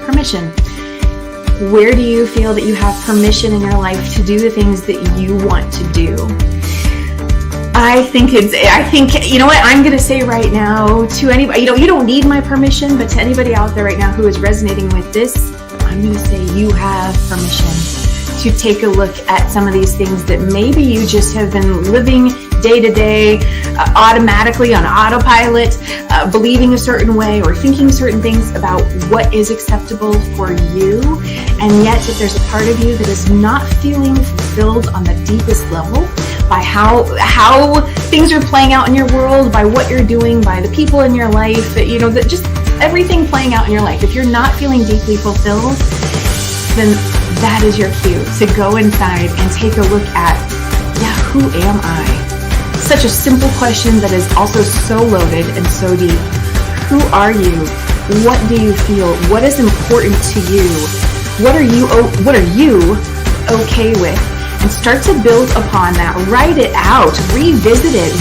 permission. Where do you feel that you have permission in your life to do the things that you want to do? I think, you know what, I'm going to say right now to anybody, you don't need my permission, but to anybody out there right now who is resonating with this, I'm going to say you have permission to take a look at some of these things that maybe you just have been living day to day, automatically on autopilot, believing a certain way or thinking certain things about what is acceptable for you. And yet, if there's a part of you that is not feeling fulfilled on the deepest level by how things are playing out in your world, by what you're doing, by the people in your life, that just everything playing out in your life, if you're not feeling deeply fulfilled, then that is your cue to go inside and take a look at, who am I? Such a simple question that is also so loaded and so deep. Who are you? What do you feel? What is important to you? What are you okay with? And start to build upon that. Write it out, revisit it,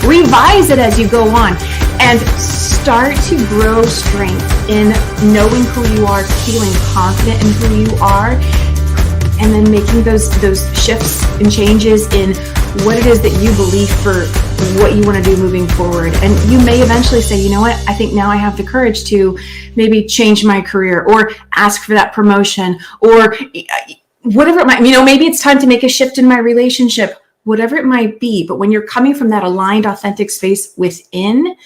revise it as you go on, and start to grow strength in knowing who you are, feeling confident in who you are, and then making those shifts and changes in what it is that you believe for what you want to do moving forward. And you may eventually say, you know what, I think now I have the courage to maybe change my career or ask for that promotion or whatever it might, maybe it's time to make a shift in my relationship, whatever it might be. But when you're coming from that aligned, authentic space within,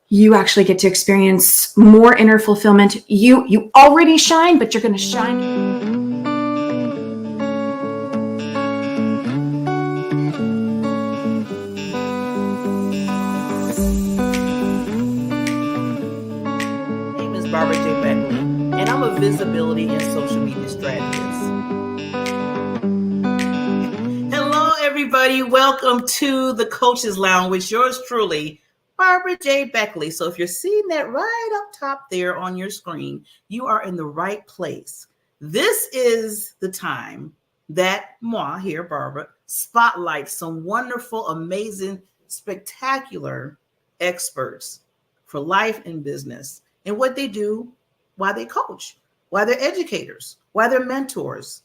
you actually get to experience more inner fulfillment. You already shine, but you're going to shine. Barbara J. Beckley, and I'm a visibility and social media strategist. Hello, everybody. Welcome to the Coach's Lounge with yours truly, Barbara J. Beckley. So if you're seeing that right up top there on your screen, you are in the right place. This is the time that moi here, Barbara, spotlights some wonderful, amazing, spectacular experts for life and business. And what they do, why they coach, why they're educators, why they're mentors.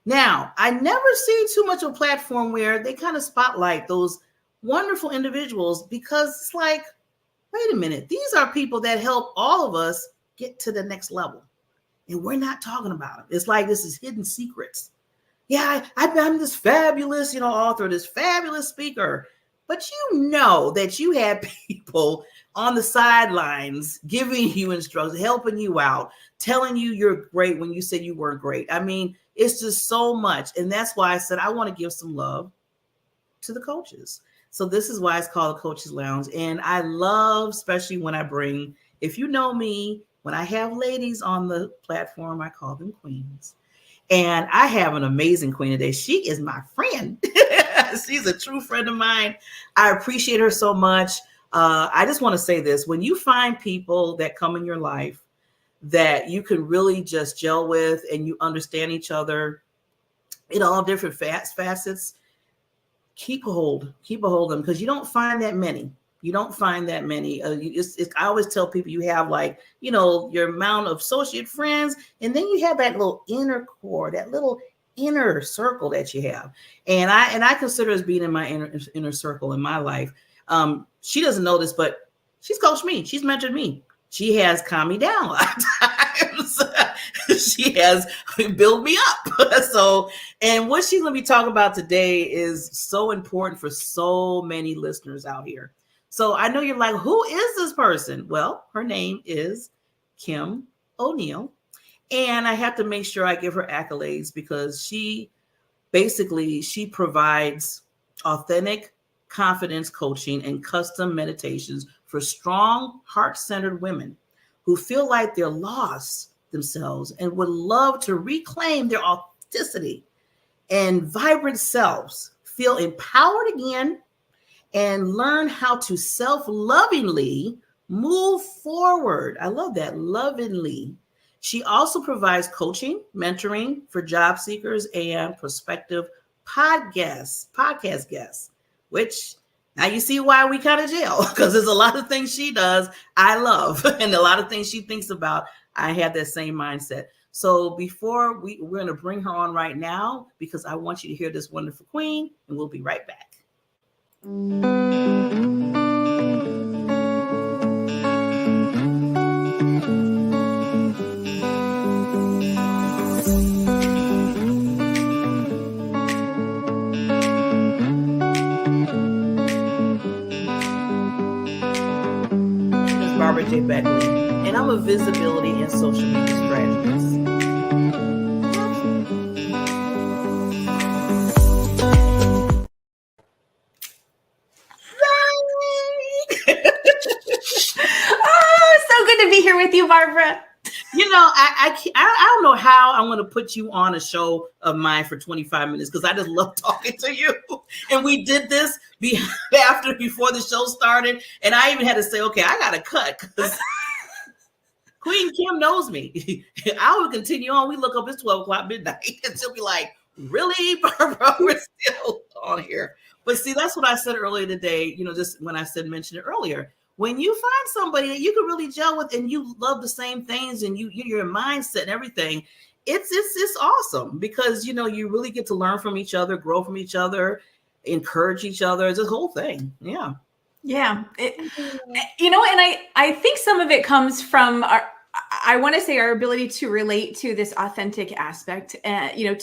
Now, I never see too much of a platform where they kind of spotlight those wonderful individuals because it's like, wait a minute, these are people that help all of us get to the next level. And we're not talking about them. It's like this is hidden secrets. Yeah, I'm this fabulous, author, this fabulous speaker. But you know that you had people on the sidelines giving you instructions, helping you out, telling you you're great when you said you weren't great. I mean, it's just so much. And that's why I said I want to give some love to the coaches. So this is why it's called the Coach's Lounge. And I love, especially when I bring, if you know me, when I have ladies on the platform, I call them queens. And I have an amazing queen today. She is my friend. She's a true friend of mine. I appreciate her so much. I just want to say this. When you find people that come in your life that you can really just gel with and you understand each other in all different facets, keep a hold of them because you don't find that many. You don't find that many. I always tell people you have your amount of associate friends, and then you have that little inner core, that little inner circle that you have. And I consider as being in my inner circle in my life. She doesn't know this, but she's coached me. She's mentored me. She has calmed me down a lot of times. She has built me up. And what she's going to be talking about today is so important for so many listeners out here. So I know you're like, who is this person? Well, her name is Kim O'Neill. And I have to make sure I give her accolades because she provides authentic confidence coaching and custom meditations for strong, heart-centered women who feel like they're lost themselves and would love to reclaim their authenticity and vibrant selves, feel empowered again, and learn how to self-lovingly move forward. I love that, lovingly. She also provides coaching, mentoring for job seekers and prospective podcast guests, which now you see why we kind of gel, because there's a lot of things she does I love, and a lot of things she thinks about I had that same mindset. So before we're going to bring her on right now because I want you to hear this wonderful queen, and we'll be right back. Barbara J. Beckley, and I'm a visibility and social media strategist. Oh, so good to be here with you, Barbara. You know, I don't know how I'm going to put you on a show of mine for 25 minutes because I just love talking to you. And we did this before the show started, and I even had to say, okay, I got to cut because Queen Kim knows me. I will continue on. We look up, it's 12 o'clock midnight, and she'll be like, really, Barbara, we're still on here. But see, that's what I said earlier today, you know, just when I mentioned it earlier. When you find somebody that you can really gel with and you love the same things and your mindset and everything, it's awesome because, you know, you really get to learn from each other, grow from each other, encourage each other. It's a whole thing. Yeah. Yeah. You know, and I think some of it comes from I want to say our ability to relate to this authentic aspect, you know,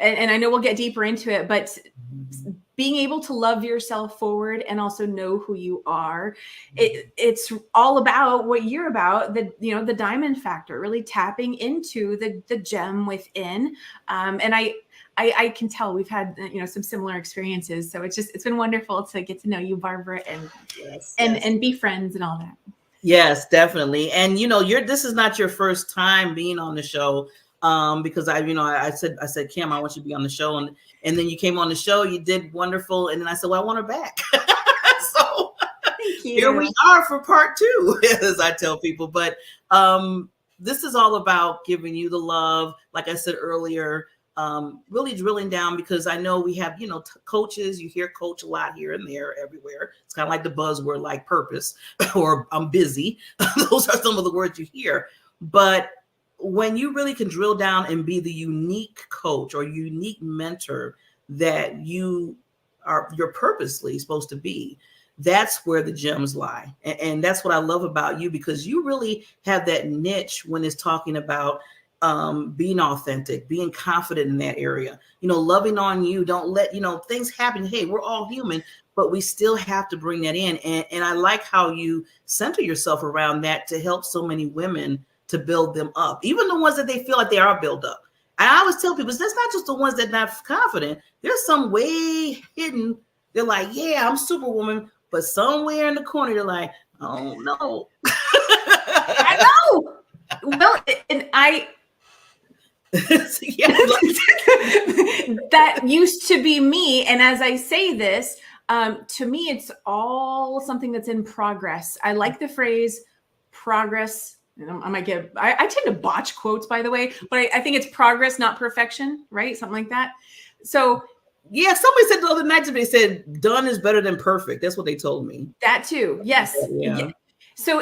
and I know we'll get deeper into it, but being able to love yourself forward and also know who you are. It's all about what you're about, the diamond factor, really tapping into the gem within. And I can tell we've had, some similar experiences. So it's been wonderful to get to know you, Barbara, and be friends and all that. Yes, definitely. And, this is not your first time being on the show. Because I said, Kim, I want you to be on the show. And then you came on the show, you did wonderful. And then I said, well, I want her back. So thank you. Here we are for part 2, as I tell people. But this is all about giving you the love. Like I said earlier, really drilling down because I know we have, coaches, you hear coach a lot here and there, everywhere. It's kind of like the buzzword, like purpose or I'm busy. Those are some of the words you hear. But when you really can drill down and be the unique coach or unique mentor that you're purposely supposed to be, that's where the gems lie. And that's what I love about you, because you really have that niche when it's talking about being authentic, being confident in that area, loving on you. Don't let, things happen. Hey, we're all human, but we still have to bring that in. And I like how you center yourself around that to help so many women to build them up, even the ones that they feel like they are built up. And I always tell people, that's not just the ones that are not confident. There's some way hidden. They're like, yeah, I'm Superwoman, but somewhere in the corner, they're like, oh no. I know. Well, and that used to be me. And as I say this, to me, it's all something that's in progress. I like the phrase progress. I tend to botch quotes, by the way, but I think it's progress, not perfection, right? Something like that. So yeah, somebody said the other night to me, they said, done is better than perfect. That's what they told me. That too. Yes. Yeah. So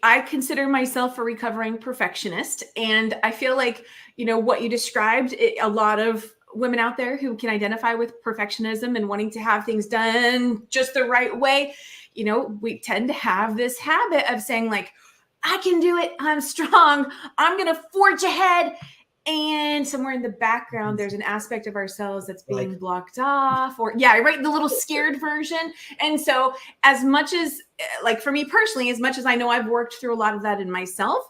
I consider myself a recovering perfectionist. And I feel like, what you described, a lot of women out there who can identify with perfectionism and wanting to have things done just the right way, we tend to have this habit of saying like, I can do it. I'm strong. I'm going to forge ahead. And somewhere in the background, there's an aspect of ourselves that's being blocked off, or the little scared version. And so as much as, like for me personally, as much as I know I've worked through a lot of that in myself,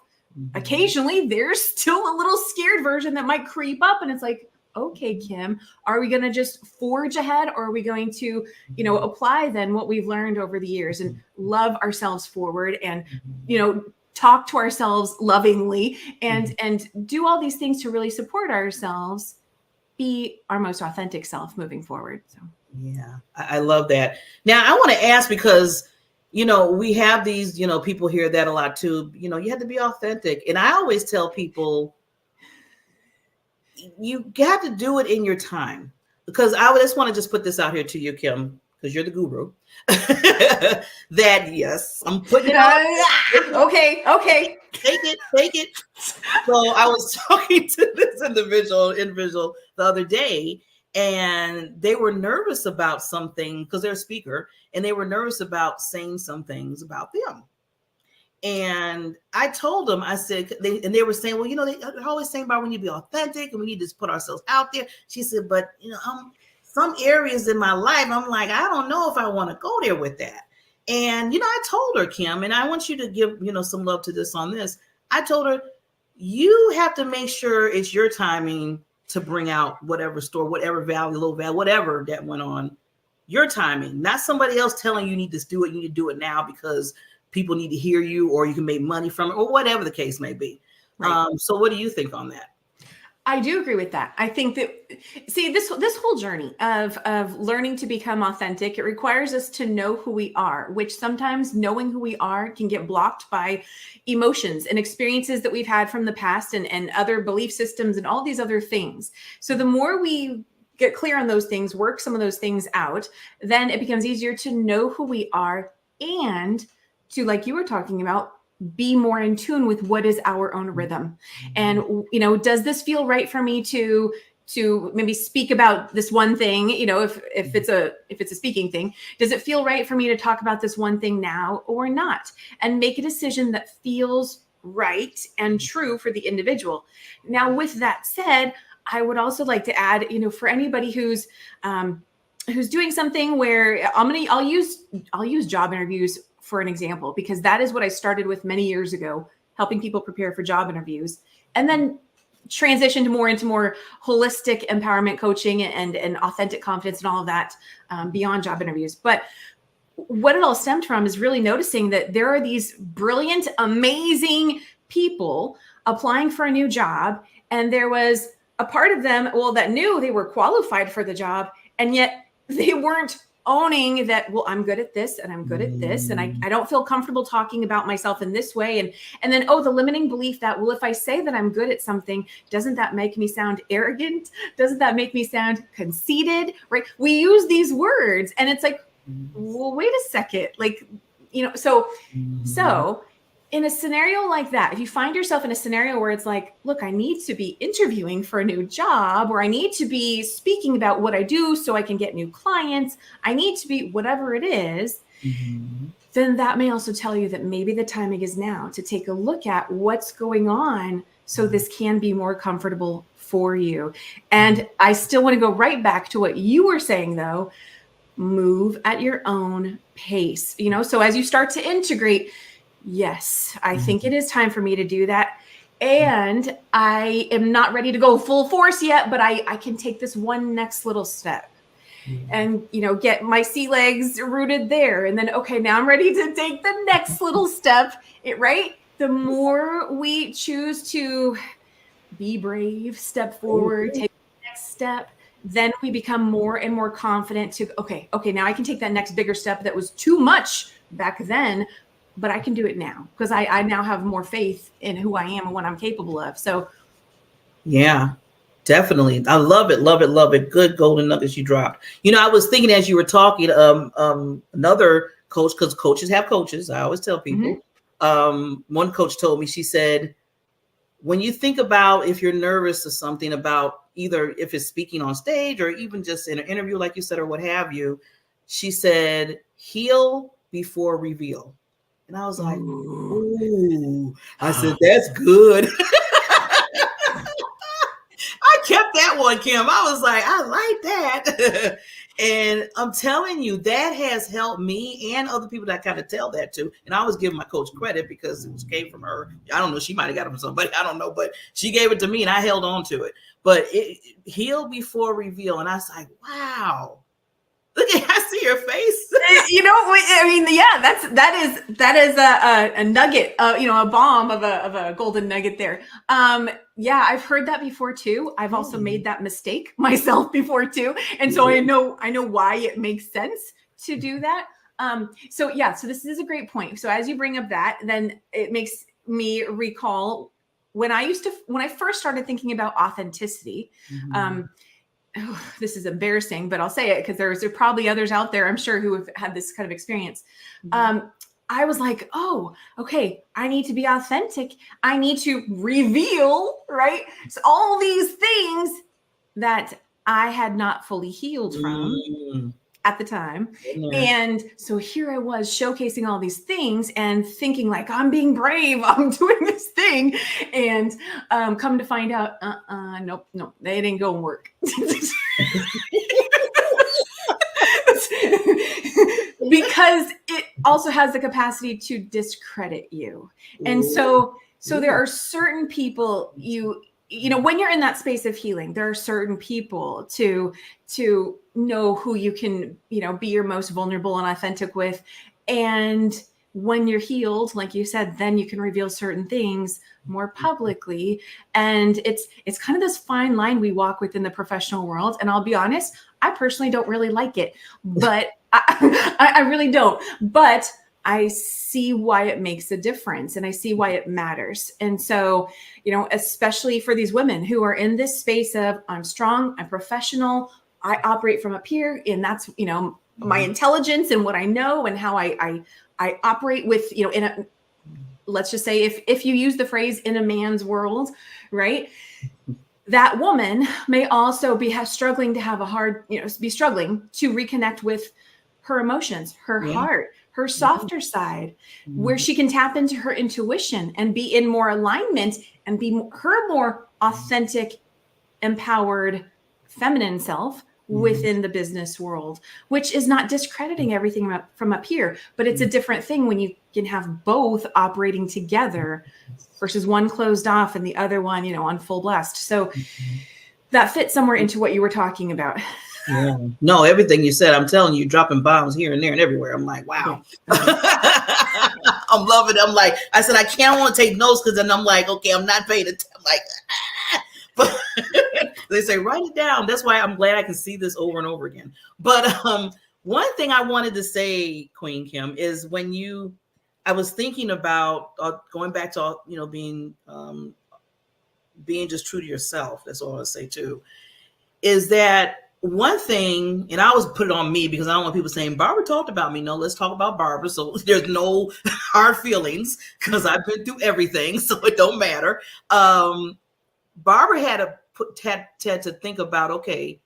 occasionally there's still a little scared version that might creep up. And it's like, okay, Kim, are we going to just forge ahead, or are we going to, apply then what we've learned over the years and love ourselves forward and, talk to ourselves lovingly and do all these things to really support ourselves, be our most authentic self moving forward. So yeah, I love that. Now I want to ask, because we have these, people hear that a lot too. You have to be authentic. And I always tell people, you got to do it in your time, because I just want to just put this out here to you, Kim, because you're the guru, that yes, I'm putting it out. Okay. Take it. So I was talking to this individual the other day, and they were nervous about something because they're a speaker, and they were nervous about saying some things about them. And I told them, I said, and they were saying, well, they're always saying about we need to be authentic and we need to put ourselves out there. She said, but some areas in my life, I'm like, I don't know if I want to go there with that. And I told her, Kim, and I want you to give some love to this on this. I told her, you have to make sure it's your timing to bring out whatever store, whatever value, low value, whatever that went on. Your timing, not somebody else telling you need to do it. You need to do it now because people need to hear you, or you can make money from it, or whatever the case may be. Right. So what do you think on that? I do agree with that. I think that, see, this whole journey of learning to become authentic, it requires us to know who we are, which sometimes knowing who we are can get blocked by emotions and experiences that we've had from the past and other belief systems and all these other things. So the more we get clear on those things, work some of those things out, then it becomes easier to know who we are and to, like you were talking about, be more in tune with what is our own rhythm. And, does this feel right for me to maybe speak about this one thing, if it's a speaking thing, does it feel right for me to talk about this one thing now or not? And make a decision that feels right and true for the individual. Now, with that said, I would also like to add, for anybody who's doing something where I'll use job interviews for an example, because that is what I started with many years ago, helping people prepare for job interviews, and then transitioned more into more holistic empowerment coaching and authentic confidence and all of that beyond job interviews. But what it all stemmed from is really noticing that there are these brilliant, amazing people applying for a new job. And there was a part of them, that knew they were qualified for the job, and yet they weren't owning that, well, I'm good at this and I'm good at this. And I don't feel comfortable talking about myself in this way. And then, the limiting belief that, well, if I say that I'm good at something, doesn't that make me sound arrogant? Doesn't that make me sound conceited? Right? We use these words and it's like, well, wait a second. Like, so in a scenario like that, if you find yourself in a scenario where it's like, look, I need to be interviewing for a new job, or I need to be speaking about what I do so I can get new clients, I need to be whatever it is, then that may also tell you that maybe the timing is now to take a look at what's going on so this can be more comfortable for you. And I still want to go right back to what you were saying, though. Move at your own pace, so as you start to integrate, yes, I think it is time for me to do that. And I am not ready to go full force yet, but I can take this one next little step and, get my sea legs rooted there. And then, okay, now I'm ready to take the next little step, right? The more we choose to be brave, step forward, take the next step, then we become more and more confident to, okay, now I can take that next bigger step that was too much back then, but I can do it now because I now have more faith in who I am and what I'm capable of. So, yeah, definitely. I love it. Love it. Love it. Good golden nuggets you dropped. I was thinking as you were talking, another coach, because coaches have coaches. I always tell people, one coach told me, she said, when you think about if you're nervous or something about either if it's speaking on stage or even just in an interview, like you said, or what have you, she said, heal before reveal. And I was like, ooh. I said, that's good. I kept that one, Kim. I was like, I like that. And I'm telling you, that has helped me and other people that I kind of tell that to. And I always give my coach credit because it came from her. I don't know. She might have got it from somebody. I don't know. But she gave it to me and I held on to it. But it heal before reveal. And I was like, wow. Look at, I see your face. I mean, yeah, that is a nugget, a bomb of a golden nugget there. Yeah, I've heard that before too. I've also made that mistake myself before too. And so I know why it makes sense to do that. So this is a great point. So as you bring up that, then it makes me recall when I first started thinking about authenticity, this is embarrassing, but I'll say it because there are probably others out there, I'm sure, who have had this kind of experience. I was like, oh, okay, I need to be authentic. I need to reveal, right? So all these things that I had not fully healed from at the time. And so here I was showcasing all these things and thinking like, I'm being brave, I'm doing this thing. And come to find out, nope, they didn't go and work. Because it also has the capacity to discredit you. And so there are certain people you know, when you're in that space of healing, there are certain people to know who you can, you know, be your most vulnerable and authentic with. And when you're healed, like you said, then you can reveal certain things more publicly. And it's kind of this fine line we walk within the professional world. And I'll be honest, I personally don't really like it, but I really don't. But I see why it makes a difference and I see why it matters. And so, you know, especially for these women who are in this space of I'm strong, I'm professional, I operate from up here, and that's, you know, my intelligence and what I know and how I operate with, you know, in a, let's just say if you use the phrase in a man's world, right? That woman may also be struggling to have a hard, you know, be struggling to reconnect with her emotions, her heart, her softer side, where she can tap into her intuition and be in more alignment and be her more authentic, empowered, feminine self within the business world, which is not discrediting everything from up here, but it's a different thing when you can have both operating together versus one closed off and the other one, you know, on full blast. So that fits somewhere into what you were talking about. Yeah. No, everything you said, I'm telling you, dropping bombs here and there and everywhere. I'm like, wow. I'm loving it. I'm like, I said, I can't want to take notes because then I'm like, okay, I'm not paying attention. I'm like, but they say, write it down. That's why I'm glad I can see this over and over again. But one thing I wanted to say, Queen Kim, is I was thinking about going back to, you know, being just true to yourself. That's all I'll say too, is that one thing, and I always put it on me because I don't want people saying, Barbara talked about me. No, let's talk about Barbara. So there's no hard feelings because I've been through everything. So it don't matter. Barbara had to think about, okay,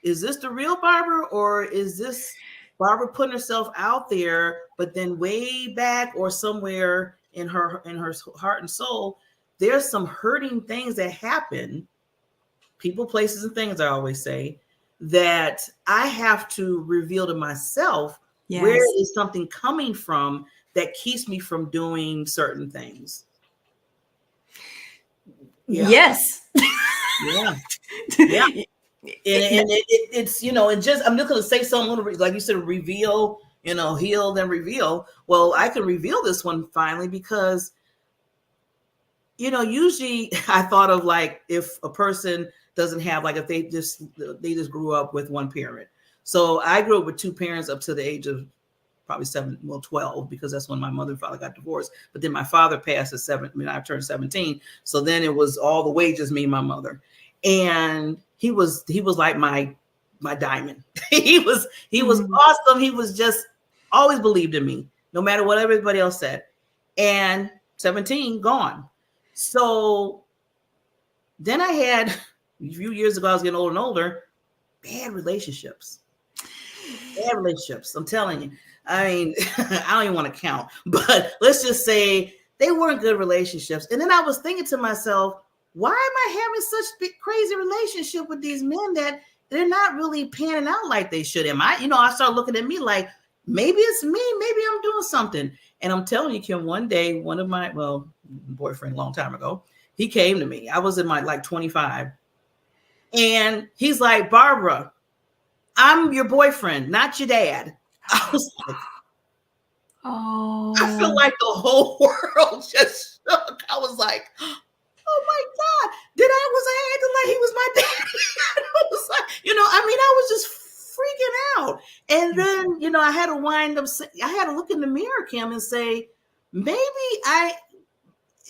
is this the real Barbara or is this Barbara putting herself out there, but then way back or somewhere in her heart and soul, there's some hurting things that happen, people, places, and things, I always say, that I have to reveal to myself. Yes. Where is something coming from that keeps me from doing certain things? Yeah. Yes. Yeah. And it's, you know, and just, I'm just going to say something, like you said, reveal, you know, heal, then reveal. Well, I can reveal this one finally because, you know, usually I thought of like if a person doesn't have, like if they just grew up with one parent. So I grew up with two parents up to the age of probably 12, because that's when my mother and father got divorced. But then my father passed at 7. I mean, I turned 17. So then it was all the way just me and my mother. And he was like my diamond. he was awesome. He was just always believed in me, no matter what everybody else said. And 17 gone. So then I had, a few years ago, I was getting older and older, bad relationships. I'm telling you. I mean, I don't even want to count, but let's just say they weren't good relationships. And then I was thinking to myself, why am I having such big, crazy relationship with these men that they're not really panning out like they should? I started looking at me like, maybe it's me, maybe I'm doing something. And I'm telling you, Kim, one day, one of my, boyfriend a long time ago, he came to me. I was in my like 25. And he's like, Barbara, I'm your boyfriend, not your dad. I was like, oh, I feel like the whole world just shook. I was like, oh my God, was I acting like he was my daddy? I was like, I was just freaking out. And then, I had to I had to look in the mirror, Kim, and say, maybe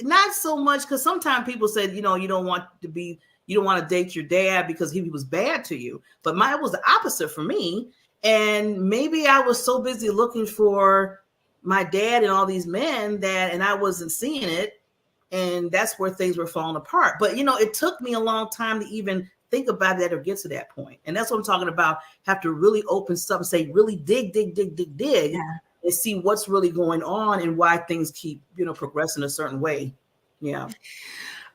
not so much, because sometimes people said, you don't want to be, you don't want to date your dad because he was bad to you. But mine was the opposite for me. And maybe I was so busy looking for my dad and all these men and I wasn't seeing it. And that's where things were falling apart. But, it took me a long time to even think about that or get to that point. And that's what I'm talking about. Have to really open stuff and say, really dig, Yeah. and see what's really going on and why things keep, progressing a certain way. Yeah.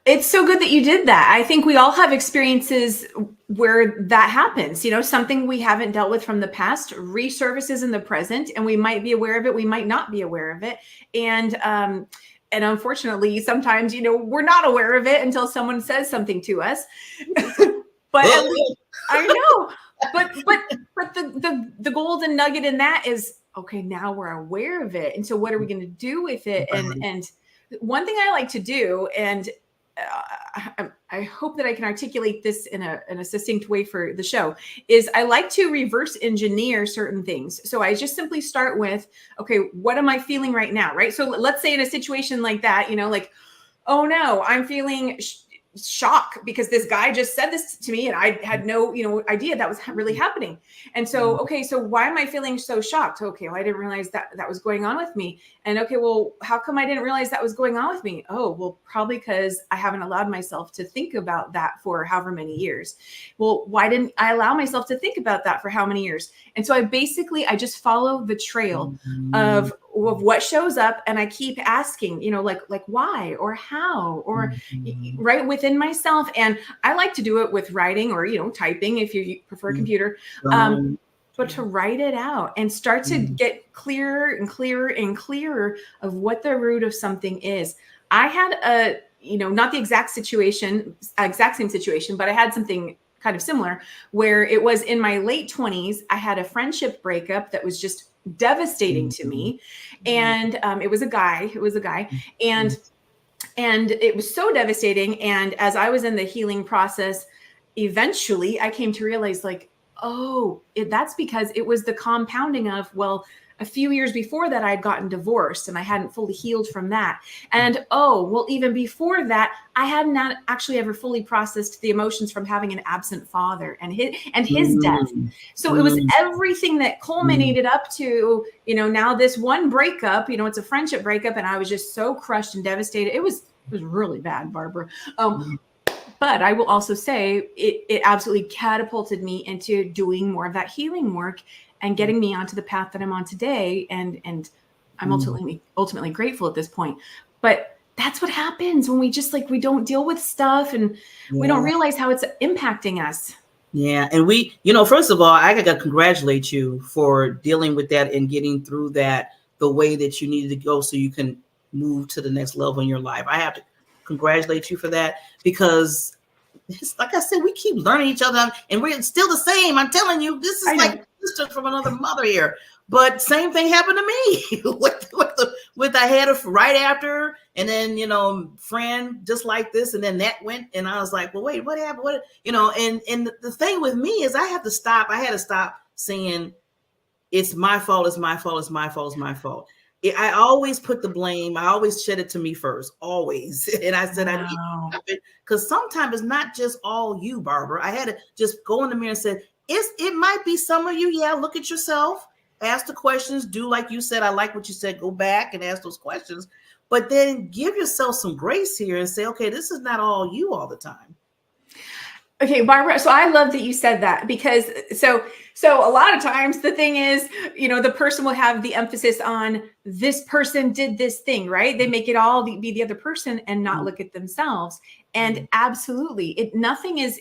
It's so good that you did that. I think we all have experiences where that happens. Something we haven't dealt with from the past resurfaces in the present, and we might be aware of it. We might not be aware of it. And unfortunately, sometimes, we're not aware of it until someone says something to us. But at least, I know. But the golden nugget in that is, okay, now we're aware of it. And so what are we going to do with it? And one thing I like to do, and I hope that I can articulate this in a succinct way for the show, is I like to reverse engineer certain things. So I just simply start with, okay, what am I feeling right now? Right. So let's say in a situation like that, like, oh no, I'm feeling shock because this guy just said this to me and I had no, idea that was really happening. And so, okay, so why am I feeling so shocked? Okay, well, I didn't realize that was going on with me. And okay, well, how come I didn't realize that was going on with me? Oh, well, probably because I haven't allowed myself to think about that for however many years. Well, why didn't I allow myself to think about that for how many years? And so I just follow the trail of what shows up, and I keep asking, like why or how or right within myself. And I like to do it with writing or typing if you prefer a computer, but to write it out and start to get clearer and clearer and clearer of what the root of something is. I had not the exact same situation, but I had something kind of similar where it was in my late 20s. I had a friendship breakup that was just devastating to me. And it was a guy, and it was so devastating. And as I was in the healing process, eventually I came to realize, like, oh, that's because it was the compounding of, well, a few years before that, I had gotten divorced and I hadn't fully healed from that. And even before that, I had not actually ever fully processed the emotions from having an absent father and his death. So it was everything that culminated up to, now this one breakup, it's a friendship breakup. And I was just so crushed and devastated. It was really bad, Barbara. But I will also say it absolutely catapulted me into doing more of that healing work and getting me onto the path that I'm on today. And I'm ultimately grateful at this point. But that's what happens when we just we don't deal with stuff and we don't realize how it's impacting us. Yeah. And first of all, I got to congratulate you for dealing with that and getting through that the way that you needed to go so you can move to the next level in your life. I have to congratulate you for that, because it's, like I said, we keep learning each other and we're still the same. I'm telling you, this is like sister from another mother here. But same thing happened to me with I had a right after, and then friend just like this, and then that went, and I was like, well, wait, what happened? What and the thing with me is I had to stop saying it's my fault, it's my fault, it's my fault, it's my fault. I always put the blame. I always shed it to me first, always. And I said, I need to stop it, because sometimes it's not just all you, Barbara. I had to just go in the mirror and say, it might be some of you. Yeah, look at yourself, ask the questions, do like you said. I like what you said. Go back and ask those questions, but then give yourself some grace here and say, okay, this is not all you all the time. Okay, Barbara. So I love that you said that, because so a lot of times the thing is, the person will have the emphasis on this person did this thing, right? They make it all be the other person and not look at themselves. And absolutely, nothing is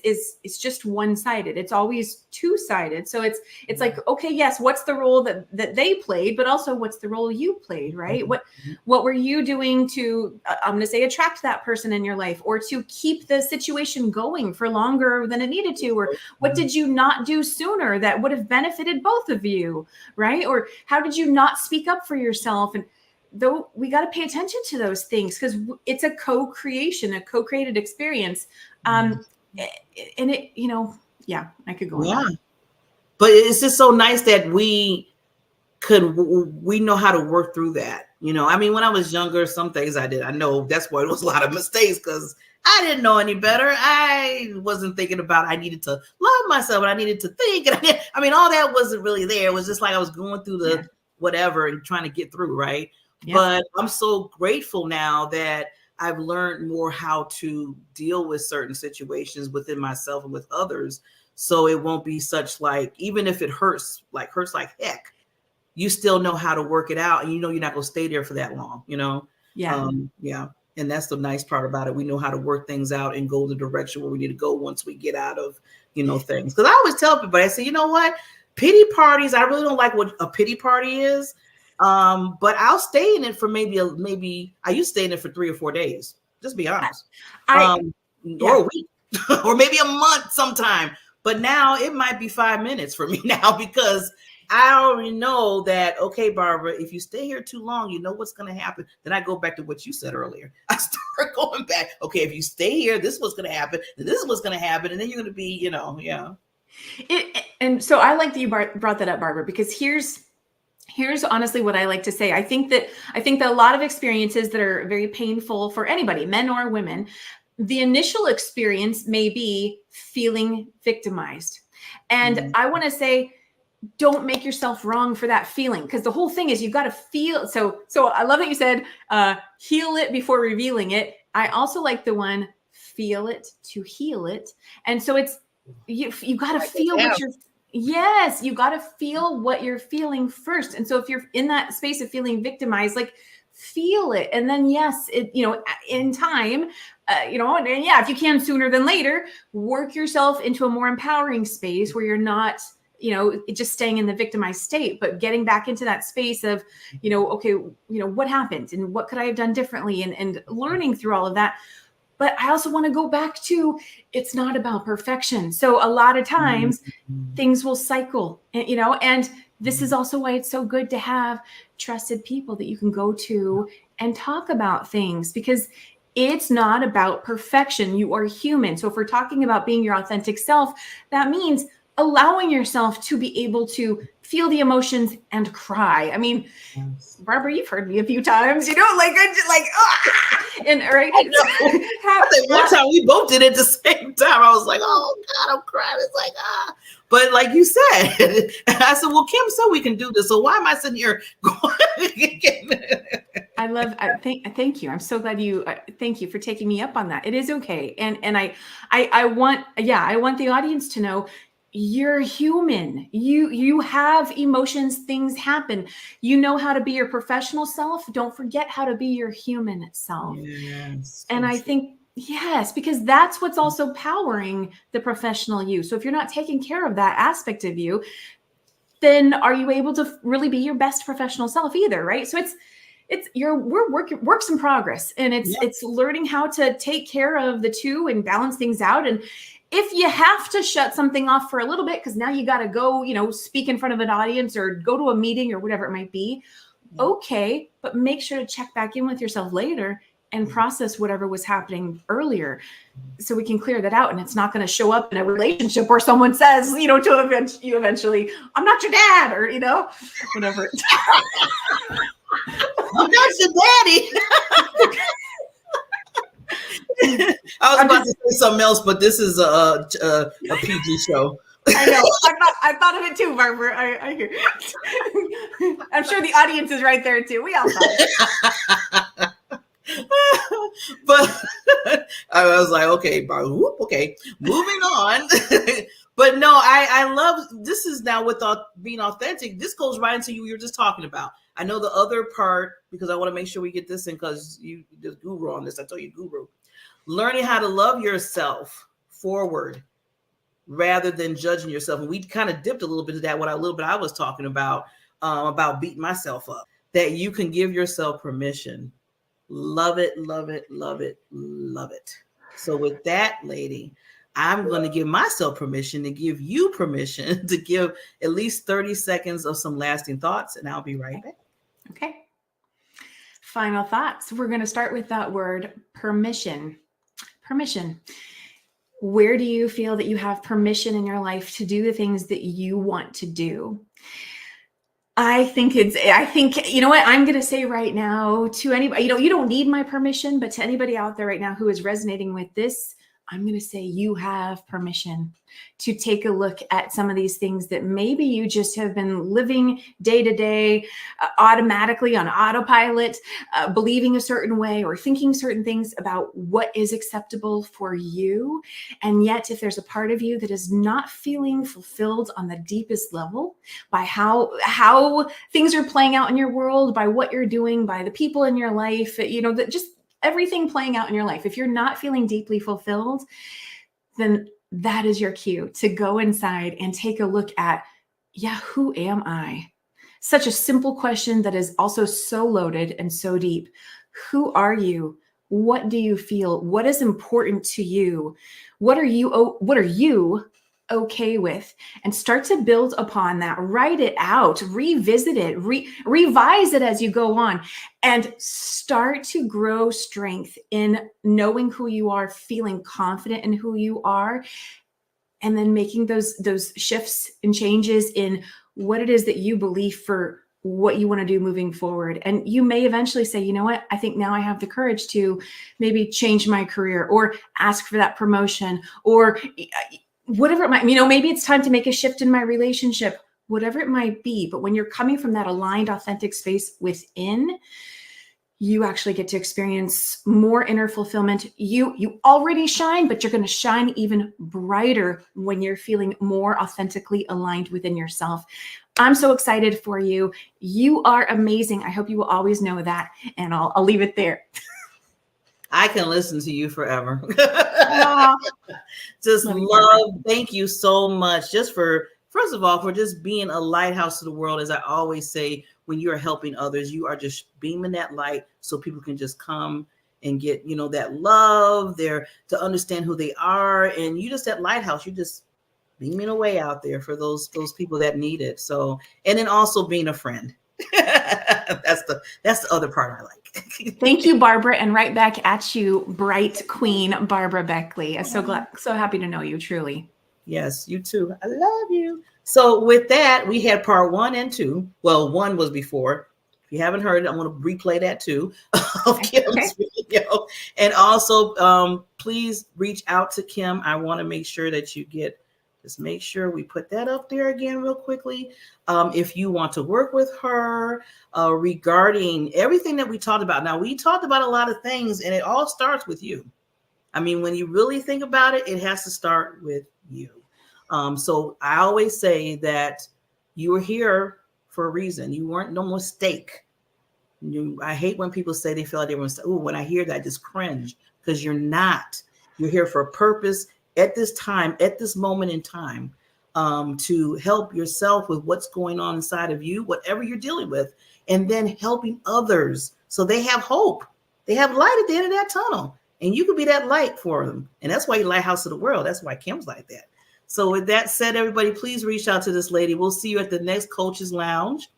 just one-sided. It's always two-sided. So it's like, okay, yes, what's the role that they played, but also what's the role you played, right? What were you doing to, I'm going to say, attract that person in your life, or to keep the situation going for longer than it needed to, or what did you not do sooner that would have benefited both of you, right? Or how did you not speak up for yourself? And though we got to pay attention to those things, because it's a co-creation, a co-created experience. And it, I could go on. But it's just so nice that we know how to work through that. I mean, when I was younger, some things I did, I know that's why it was a lot of mistakes, because I didn't know any better. I wasn't thinking about I needed to love myself and I needed to think. And I mean, all that wasn't really there. It was just like I was going through the whatever and trying to get through, right? Yep. But I'm so grateful now that I've learned more how to deal with certain situations within myself and with others. So it won't be such like, even if it hurts like heck, you still know how to work it out, and you know you're not going to stay there for that long, you know? Yeah. Yeah. And that's the nice part about it. We know how to work things out and go the direction where we need to go once we get out of, things. Because I always tell people, I say, you know what? Pity parties, I really don't like what a pity party is. But I'll stay in it for maybe I used to stay in it for 3 or 4 days. Just be honest. Or a week or maybe a month sometime. But now it might be 5 minutes for me now because I already know that, okay, Barbara, if you stay here too long, you know what's going to happen. Then I go back to what you said earlier. I start going back. Okay, if you stay here, this is what's going to happen. And this is what's going to happen. And then you're going to be, yeah. And so I like that you brought that up, Barbara, because here's honestly what I like to say. I think that a lot of experiences that are very painful for anybody, men or women, the initial experience may be feeling victimized. And I want to say, don't make yourself wrong for that feeling, because the whole thing is you got to feel. So I love that you said heal it before revealing it. I also like the one feel it to heal it. And so it's you got to feel what you're. Yes, you got to feel what you're feeling first. And so if you're in that space of feeling victimized, like feel it, and then yes, it in time, and yeah, if you can sooner than later, work yourself into a more empowering space where you're not just staying in the victimized state, but getting back into that space of, okay, what happened and what could I have done differently, and learning through all of that. But I also want to go back to, it's not about perfection. So a lot of times things will cycle, and this is also why it's so good to have trusted people that you can go to and talk about things, because it's not about perfection. You are human. So if we're talking about being your authentic self, that means allowing yourself to be able to feel the emotions and cry. I mean, yes. Barbara, you've heard me a few times, and right. I think one time we both did it at the same time. I was like, oh God, I'm crying. It's like, But like you said, I said, well, Kim said we can do this. So why am I sitting here going? Thank you. I'm so glad thank you for taking me up on that. It is okay. And I want the audience to know, you're human. You have emotions, things happen. You know how to be your professional self. Don't forget how to be your human self. Yes. And I think, yes, because that's what's also powering the professional you. So if you're not taking care of that aspect of you, then are you able to really be your best professional self either, right? So we're works in progress, and it's learning how to take care of the two and balance things out. And if you have to shut something off for a little bit, because now you got to go, speak in front of an audience or go to a meeting or whatever it might be, okay, but make sure to check back in with yourself later and process whatever was happening earlier, so we can clear that out. And it's not going to show up in a relationship where someone says, to you eventually, I'm not your dad, or, whatever. I'm not your daddy. I was about to say something else, but this is a PG show. I know. I thought of it too, Barbara. I hear. I'm sure the audience is right there too. We all thought it. But I was like, okay, Barbara, okay, moving on. But no, I love, this is now with being authentic. This goes right into you were just talking about. I know the other part, because I want to make sure we get this in, because you the guru on this. I told you, guru. Learning how to love yourself forward rather than judging yourself. And we kind of dipped a little bit of that, a little bit I was talking about beating myself up. That you can give yourself permission. Love it, love it, love it, love it. So with that, lady, I'm going to give myself permission to give you permission to give at least 30 seconds of some lasting thoughts, and I'll be right back. Okay. Final thoughts. We're going to start with that word, permission. Permission. Where do you feel that you have permission in your life to do the things that you want to do? you know what, I'm going to say right now to anybody, you don't need my permission, but to anybody out there right now who is resonating with this, I'm going to say you have permission to take a look at some of these things that maybe you just have been living day to day, automatically on autopilot, believing a certain way or thinking certain things about what is acceptable for you. And yet, if there's a part of you that is not feeling fulfilled on the deepest level by how things are playing out in your world, by what you're doing, by the people in your life, that just everything playing out in your life, if you're not feeling deeply fulfilled, then that is your cue to go inside and take a look at, yeah, who am I? Such a simple question that is also so loaded and so deep. Who are you? What do you feel? What is important to you? What are you okay with? And start to build upon that. Write it out, revisit it, revise it as you go on, and start to grow strength in knowing who you are, feeling confident in who you are, and then making those shifts and changes in what it is that you believe for what you want to do moving forward. And you may eventually say, you know what, I think now I have the courage to maybe change my career or ask for that promotion or whatever it might, maybe it's time to make a shift in my relationship, whatever it might be. But when you're coming from that aligned, authentic space within, you actually get to experience more inner fulfillment. You already shine, but you're going to shine even brighter when you're feeling more authentically aligned within yourself. I'm so excited for you. You are amazing. I hope you will always know that. And I'll leave it there. I can listen to you forever. Just love. Thank you so much. First of all, for just being a lighthouse to the world. As I always say, when you're helping others, you are just beaming that light so people can just come and get, that love there to understand who they are. And you just that lighthouse, you're just beaming away out there for those people that need it. So, and then also being a friend. That's the other part I like. Thank you, Barbara, and right back at you, bright queen Barbara Beckley. I'm so happy to know you, truly. Yes, you too. I love you. So with that, we had part 1 and 2. Well, 1 was before. If you haven't heard it, I'm going to replay that too of Kim's video. And also, please reach out to Kim. I want to make sure that you just make sure we put that up there again real quickly. If you want to work with her regarding everything that we talked about. Now, we talked about a lot of things, and it all starts with you. I mean, when you really think about it, it has to start with you. So I always say that you were here for a reason. You weren't no mistake. I hate when people say they feel like they were mistake. Ooh, when I hear that, I just cringe, because you're not. You're here for a purpose at this time, at this moment in time, to help yourself with what's going on inside of you, whatever you're dealing with, and then helping others so they have hope. They have light at the end of that tunnel, and you can be that light for them. And that's why you lighthouse of the world. That's why Kim's like that. So with that said, everybody, please reach out to this lady. We'll see you at the next Coach's Lounge.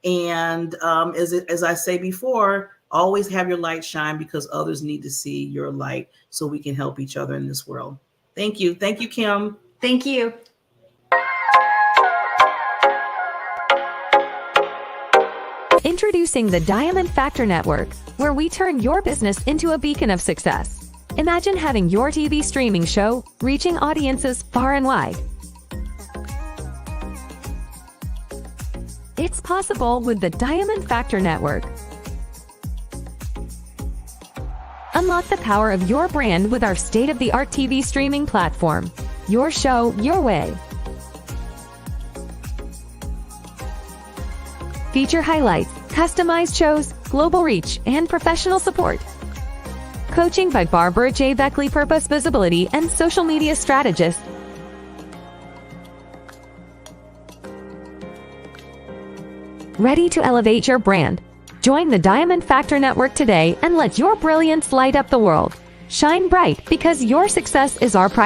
And as I say before, always have your light shine, because others need to see your light so we can help each other in this world. Thank you. Thank you, Kim. Thank you. Introducing the Diamond Factor Network, where we turn your business into a beacon of success. Imagine having your TV streaming show reaching audiences far and wide. It's possible with the Diamond Factor Network. Unlock the power of your brand with our state-of-the-art TV streaming platform. Your show, your way. Feature highlights, customized shows, global reach, and professional support. Coaching by Barbara J. Beckley, Purpose, Visibility, and Social Media Strategist. Ready to elevate your brand? Join the Diamond Factor Network today and let your brilliance light up the world. Shine bright, because your success is our priority.